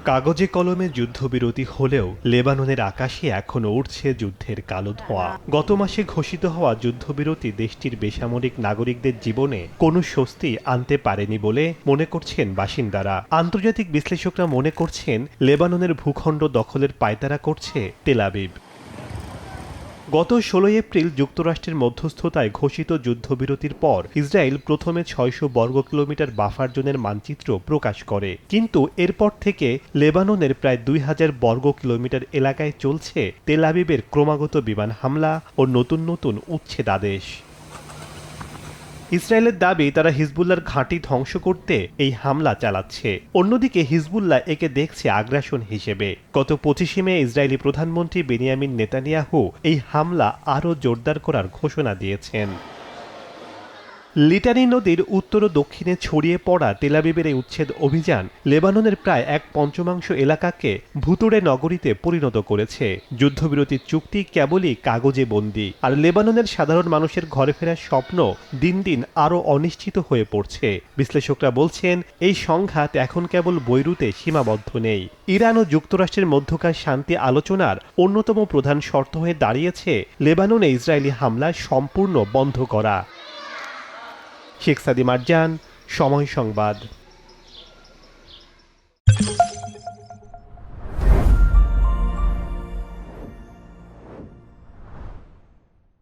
কাগজে কলমে যুদ্ধবিরতি হলেও লেবাননের আকাশে এখনো উড়ছে যুদ্ধের কালো ধোঁয়া। গত মাসে ঘোষিত হওয়া যুদ্ধবিরতি দেশটির বেসামরিক নাগরিকদের জীবনে কোনো স্বস্তি আনতে পারেনি বলে মনে করছেন বাসিন্দারা। আন্তর্জাতিক বিশ্লেষকরা মনে করছেন লেবাননের ভূখণ্ড দখলের পায়তারা করছে তেল আবিব। গত ১৬ এপ্রিল যুক্তরাষ্ট্রের মধ্যস্থতায় ঘোষিত যুদ্ধবিরতির পর ইসরায়েল প্রথমে ৬০০ বর্গ কিলোমিটার বাফার জোনের মানচিত্র প্রকাশ করে, কিন্তু এরপর থেকে লেবাননের প্রায় ২,০০০ বর্গ কিলোমিটার এলাকায় চলছে তেল আবিবের ক্রমাগত বিমান হামলা ও নতুন নতুন উচ্ছেদাদেশ। ইসরায়েলের দাবি তারা হিজবুল্লাহর ঘাঁটি ধ্বংস করতে এই হামলা চালাচ্ছে। অন্যদিকে হিজবুল্লাহ একে দেখছে আগ্রাসন হিসেবে। গত ২৫ মে ইসরায়েলি প্রধানমন্ত্রী বেনিয়ামিন নেতানিয়াহু এই হামলা আরও জোরদার করার ঘোষণা দিয়েছেন। লিটানি নদীর উত্তর ও দক্ষিণে ছড়িয়ে পড়া তেল আবিবের এই উচ্ছেদ অভিযান লেবাননের প্রায় ১/৫ এলাকাকে ভুতুড়ে নগরীতে পরিণত করেছে। যুদ্ধবিরতির চুক্তি কেবলই কাগজে বন্দী, আর লেবাননের সাধারণ মানুষের ঘরে ফেরার স্বপ্ন দিন দিন আরও অনিশ্চিত হয়ে পড়ছে। বিশ্লেষকরা বলছেন এই সংঘাত এখন কেবল বৈরুতে সীমাবদ্ধ নেই। ইরান ও যুক্তরাষ্ট্রের মধ্যকার শান্তি আলোচনার অন্যতম প্রধান শর্ত হয়ে দাঁড়িয়েছে লেবাননে ইসরায়েলি হামলা সম্পূর্ণ বন্ধ করা। শেখ সাদি মারজান, সময় সংবাদ।